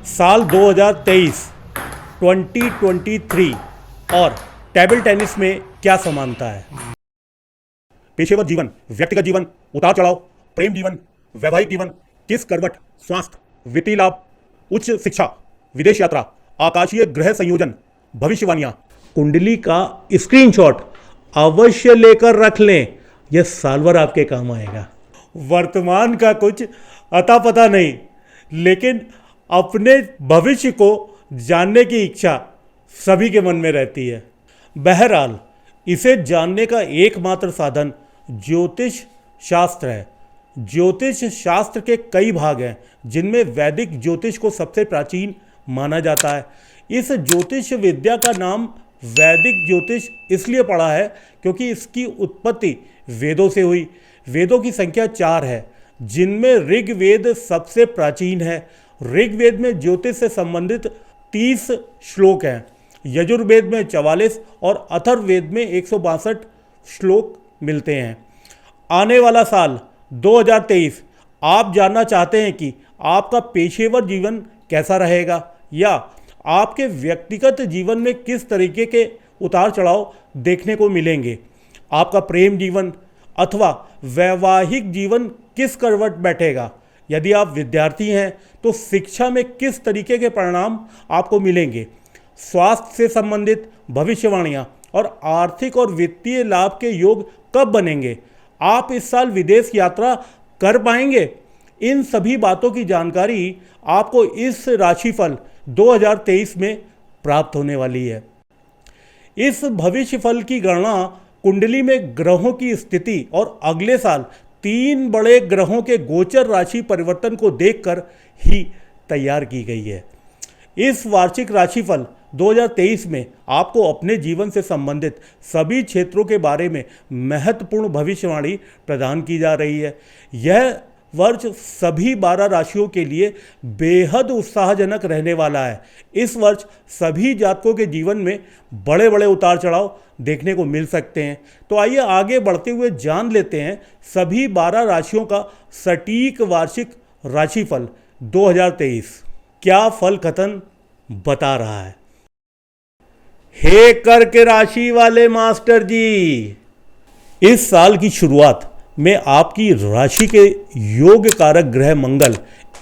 साल 2023 2023 और table tennis में क्या समानता है? पेशेवर जीवन, व्यक्तिगत जीवन, उतार चढ़ाव, प्रेम जीवन, वैवाहिक जीवन, किस करवट, स्वास्थ्य, वित्तीय लाभ, उच्च शिक्षा, विदेश यात्रा, आकाशीय ग्रह संयोजन, भविष्यवाणियां, कुंडली का स्क्रीनशॉट अवश्य लेकर रख लें। यह साल भर आपके काम आएगा। वर्तमान का कुछ अता पता नहीं, लेकिन अपने भविष्य को जानने की इच्छा सभी के मन में रहती है। बहरहाल इसे जानने का एकमात्र साधन ज्योतिष शास्त्र है। ज्योतिष शास्त्र के कई भाग हैं, जिनमें वैदिक ज्योतिष को सबसे प्राचीन माना जाता है। इस ज्योतिष विद्या का नाम वैदिक ज्योतिष इसलिए पड़ा है क्योंकि इसकी उत्पत्ति वेदों से हुई। वेदों की संख्या 4 है, जिनमें ऋग्वेद सबसे प्राचीन है। ऋग्वेद में ज्योतिष से संबंधित 30 श्लोक हैं, यजुर्वेद में 44 और अथर्ववेद में 162 श्लोक मिलते हैं। आने वाला साल 2023 आप जानना चाहते हैं कि आपका पेशेवर जीवन कैसा रहेगा या आपके व्यक्तिगत जीवन में किस तरीके के उतार चढ़ाव देखने को मिलेंगे। आपका प्रेम जीवन अथवा वैवाहिक जीवन किस करवट बैठेगा। यदि आप विद्यार्थी हैं तो शिक्षा में किस तरीके के परिणाम आपको मिलेंगे। स्वास्थ्य से संबंधित भविष्यवाणियां और आर्थिक और वित्तीय लाभ के योग कब बनेंगे। आप इस साल विदेश यात्रा कर पाएंगे। इन सभी बातों की जानकारी आपको इस राशिफल 2023 में प्राप्त होने वाली है। इस भविष्यफल की गणना कुंडली में ग्रहों की स्थिति और अगले साल 3 बड़े ग्रहों के गोचर राशि परिवर्तन को देखकर ही तैयार की गई है। इस वार्षिक राशिफल 2023 में आपको अपने जीवन से संबंधित सभी क्षेत्रों के बारे में महत्वपूर्ण भविष्यवाणी प्रदान की जा रही है। यह वर्ष सभी 12 राशियों के लिए बेहद उत्साहजनक रहने वाला है। इस वर्ष सभी जातकों के जीवन में बड़े बड़े उतार चढ़ाव देखने को मिल सकते हैं। तो आइए आगे बढ़ते हुए जान लेते हैं सभी 12 राशियों का सटीक वार्षिक राशिफल 2023 क्या फल कथन बता रहा है। हे कर्क राशि वाले मास्टर जी, इस साल की शुरुआत में आपकी राशि के योग कारक ग्रह मंगल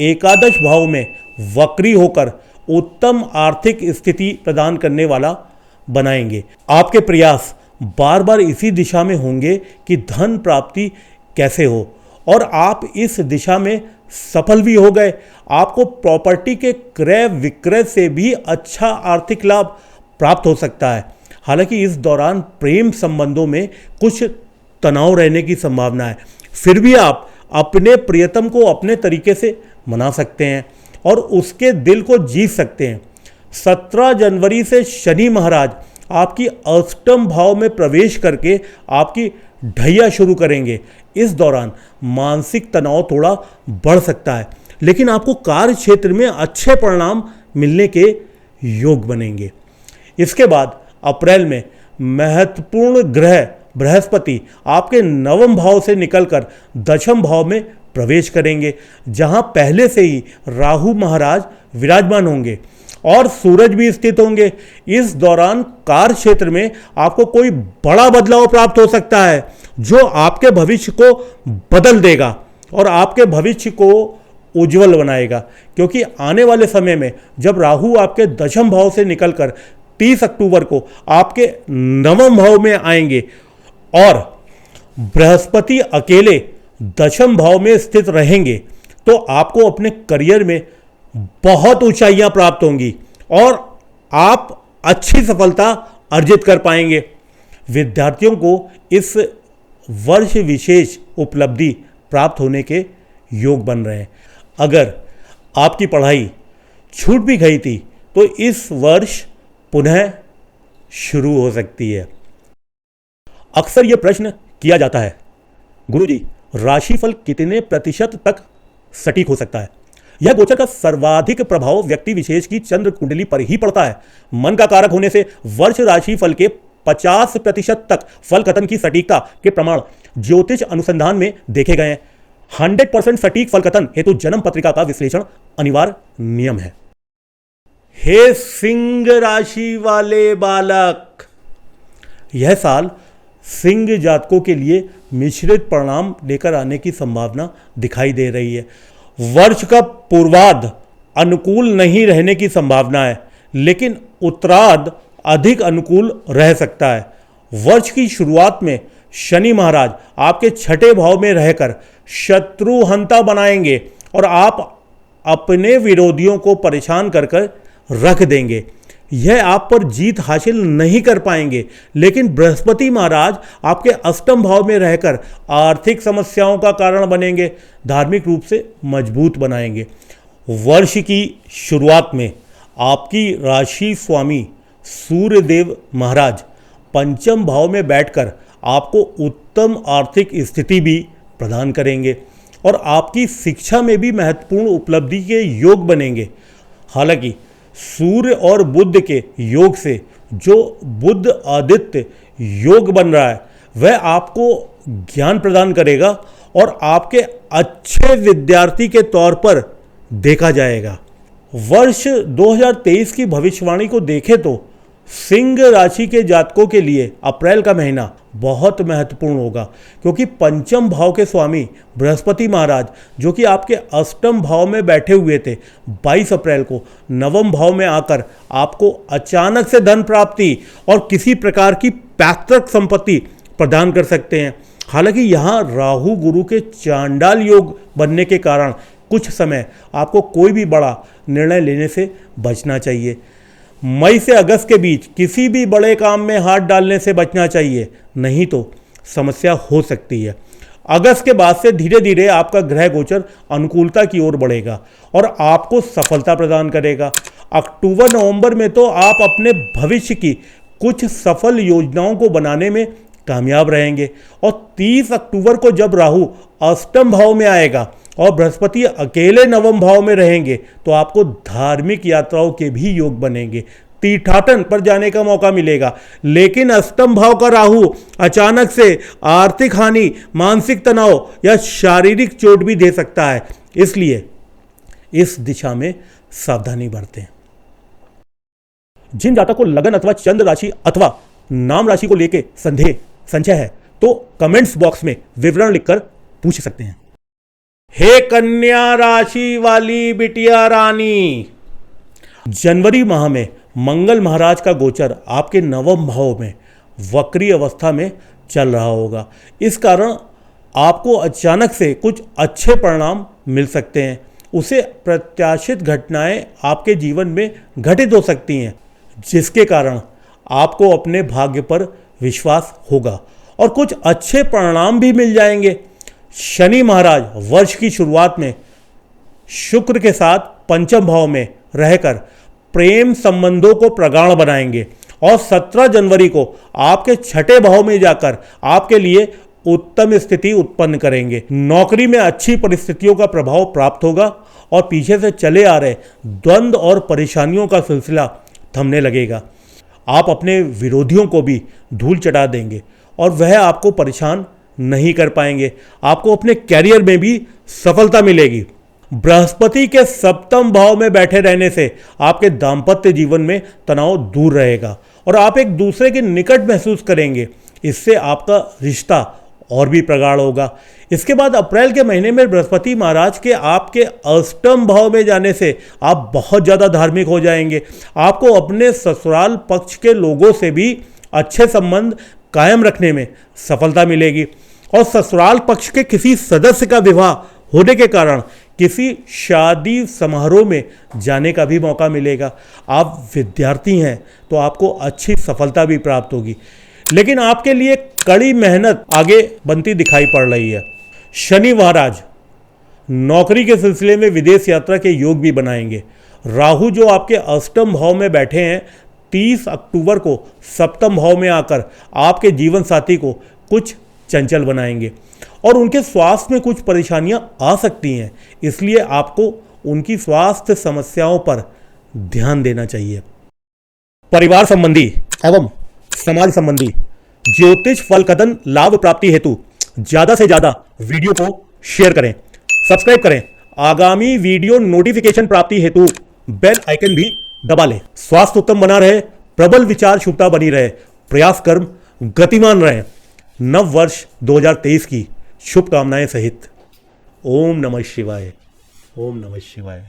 एकादश भाव में वक्री होकर उत्तम आर्थिक स्थिति प्रदान करने वाला बनाएंगे। आपके प्रयास बार बार इसी दिशा में होंगे कि धन प्राप्ति कैसे हो, और आप इस दिशा में सफल भी हो गए। आपको प्रॉपर्टी के क्रय विक्रय से भी अच्छा आर्थिक लाभ प्राप्त हो सकता है। हालांकि इस दौरान प्रेम संबंधों में कुछ तनाव रहने की संभावना है, फिर भी आप अपने प्रियतम को अपने तरीके से मना सकते हैं और उसके दिल को जीत सकते हैं। 17 जनवरी से शनि महाराज आपकी अष्टम भाव में प्रवेश करके आपकी ढैया शुरू करेंगे। इस दौरान मानसिक तनाव थोड़ा बढ़ सकता है, लेकिन आपको कार्य क्षेत्र में अच्छे परिणाम मिलने के योग बनेंगे। इसके बाद अप्रैल में महत्वपूर्ण ग्रह बृहस्पति आपके नवम भाव से निकलकर दशम भाव में प्रवेश करेंगे, जहां पहले से ही राहु महाराज विराजमान होंगे और सूरज भी स्थित होंगे। इस दौरान कार्य क्षेत्र में आपको कोई बड़ा बदलाव प्राप्त हो सकता है, जो आपके भविष्य को बदल देगा और आपके भविष्य को उज्जवल बनाएगा। क्योंकि आने वाले समय में जब राहु आपके दशम भाव से निकलकर 30 अक्टूबर को आपके नवम भाव में आएंगे और बृहस्पति अकेले दशम भाव में स्थित रहेंगे, तो आपको अपने करियर में बहुत ऊंचाइयां प्राप्त होंगी और आप अच्छी सफलता अर्जित कर पाएंगे। विद्यार्थियों को इस वर्ष विशेष उपलब्धि प्राप्त होने के योग बन रहे हैं। अगर आपकी पढ़ाई छूट भी गई थी तो इस वर्ष पुनः शुरू हो सकती है। अक्सर यह प्रश्न किया जाता है, गुरुजी राशिफल कितने प्रतिशत तक सटीक हो सकता है। यह गोचर का सर्वाधिक प्रभाव व्यक्ति विशेष की चंद्र कुंडली पर ही पड़ता है। मन का कारक होने से वर्ष राशिफल के 50% तक फल कथन की सटीकता के प्रमाण ज्योतिष अनुसंधान में देखे गए हैं। 100% सटीक फल कथन हेतु जन्म पत्रिका का विश्लेषण अनिवार्य नियम है। हे सिंह राशि वाले बालक, यह साल सिंह जातकों के लिए मिश्रित परिणाम लेकर आने की संभावना दिखाई दे रही है। वर्ष का पूर्वार्ध अनुकूल नहीं रहने की संभावना है, लेकिन उत्तरार्ध अधिक अनुकूल रह सकता है। वर्ष की शुरुआत में शनि महाराज आपके छठे भाव में रहकर शत्रुहंता बनाएंगे और आप अपने विरोधियों को परेशान कर कर रख देंगे। यह आप पर जीत हासिल नहीं कर पाएंगे, लेकिन बृहस्पति महाराज आपके अष्टम भाव में रहकर आर्थिक समस्याओं का कारण बनेंगे, धार्मिक रूप से मजबूत बनाएंगे। वर्ष की शुरुआत में आपकी राशि स्वामी सूर्यदेव महाराज पंचम भाव में बैठकर आपको उत्तम आर्थिक स्थिति भी प्रदान करेंगे और आपकी शिक्षा में भी महत्वपूर्ण उपलब्धि के योग बनेंगे। हालांकि सूर्य और बुध के योग से जो बुध आदित्य योग बन रहा है वह आपको ज्ञान प्रदान करेगा और आपके अच्छे विद्यार्थी के तौर पर देखा जाएगा। वर्ष 2023 की भविष्यवाणी को देखें तो सिंह राशि के जातकों के लिए अप्रैल का महीना बहुत महत्वपूर्ण होगा, क्योंकि पंचम भाव के स्वामी बृहस्पति महाराज जो कि आपके अष्टम भाव में बैठे हुए थे, 22 अप्रैल को नवम भाव में आकर आपको अचानक से धन प्राप्ति और किसी प्रकार की पैतृक संपत्ति प्रदान कर सकते हैं। हालांकि यहाँ राहु गुरु के चांडाल योग बनने के कारण कुछ समय आपको कोई भी बड़ा निर्णय लेने से बचना चाहिए। मई से अगस्त के बीच किसी भी बड़े काम में हाथ डालने से बचना चाहिए, नहीं तो समस्या हो सकती है। अगस्त के बाद से धीरे धीरे आपका ग्रह गोचर अनुकूलता की ओर बढ़ेगा और आपको सफलता प्रदान करेगा। अक्टूबर नवंबर में तो आप अपने भविष्य की कुछ सफल योजनाओं को बनाने में कामयाब रहेंगे और 30 अक्टूबर को जब राहु अष्टम भाव में आएगा और बृहस्पति अकेले नवम भाव में रहेंगे तो आपको धार्मिक यात्राओं के भी योग बनेंगे, तीर्थाटन पर जाने का मौका मिलेगा। लेकिन अष्टम भाव का राहु अचानक से आर्थिक हानि, मानसिक तनाव या शारीरिक चोट भी दे सकता है, इसलिए इस दिशा में सावधानी बरतें। जिन जातकों को लगन अथवा चंद्र राशि अथवा नाम राशि को लेकर संशय है तो कमेंट्स बॉक्स में विवरण लिखकर पूछ सकते हैं। हे कन्या राशि वाली बिटिया रानी, जनवरी माह में मंगल महाराज का गोचर आपके नवम भाव में वक्री अवस्था में चल रहा होगा। इस कारण आपको अचानक से कुछ अच्छे परिणाम मिल सकते हैं। उसे प्रत्याशित घटनाएं आपके जीवन में घटित हो सकती हैं, जिसके कारण आपको अपने भाग्य पर विश्वास होगा और कुछ अच्छे परिणाम भी मिल जाएंगे। शनि महाराज वर्ष की शुरुआत में शुक्र के साथ पंचम भाव में रहकर प्रेम संबंधों को प्रगाढ़ बनाएंगे और 17 जनवरी को आपके छठे भाव में जाकर आपके लिए उत्तम स्थिति उत्पन्न करेंगे। नौकरी में अच्छी परिस्थितियों का प्रभाव प्राप्त होगा और पीछे से चले आ रहे द्वंद्व और परेशानियों का सिलसिला थमने लगेगा। आप अपने विरोधियों को भी धूल चटा देंगे और वह आपको परेशान नहीं कर पाएंगे। आपको अपने कैरियर में भी सफलता मिलेगी। बृहस्पति के सप्तम भाव में बैठे रहने से आपके दाम्पत्य जीवन में तनाव दूर रहेगा और आप एक दूसरे के निकट महसूस करेंगे। इससे आपका रिश्ता और भी प्रगाढ़ होगा। इसके बाद अप्रैल के महीने में बृहस्पति महाराज के आपके अष्टम भाव में जाने से आप बहुत ज़्यादा धार्मिक हो जाएंगे। आपको अपने ससुराल पक्ष के लोगों से भी अच्छे संबंध कायम रखने में सफलता मिलेगी और ससुराल पक्ष के किसी सदस्य का विवाह होने के कारण किसी शादी समारोह में जाने का भी मौका मिलेगा। आप विद्यार्थी हैं तो आपको अच्छी सफलता भी प्राप्त होगी, लेकिन आपके लिए कड़ी मेहनत आगे बनती दिखाई पड़ रही है। शनि महाराज नौकरी के सिलसिले में विदेश यात्रा के योग भी बनाएंगे। राहु जो आपके अष्टम भाव में बैठे हैं 30 अक्टूबर को सप्तम भाव में आकर आपके जीवन साथी को कुछ चंचल बनाएंगे और उनके स्वास्थ्य में कुछ परेशानियां आ सकती हैं, इसलिए आपको उनकी स्वास्थ्य समस्याओं पर ध्यान देना चाहिए। परिवार संबंधी एवं समाज संबंधी ज्योतिष फल कथन लाभ प्राप्ति हेतु ज्यादा से ज्यादा वीडियो को शेयर करें, सब्सक्राइब करें। आगामी वीडियो नोटिफिकेशन प्राप्ति हेतु बेल आइकन भी दबा लें। स्वास्थ्य उत्तम बना रहे, प्रबल विचार शुभता बनी रहे, प्रयास कर्म गतिमान रहे। नव वर्ष 2023 की शुभकामनाएं सहित ओम नमः शिवाय, ओम नमः शिवाय।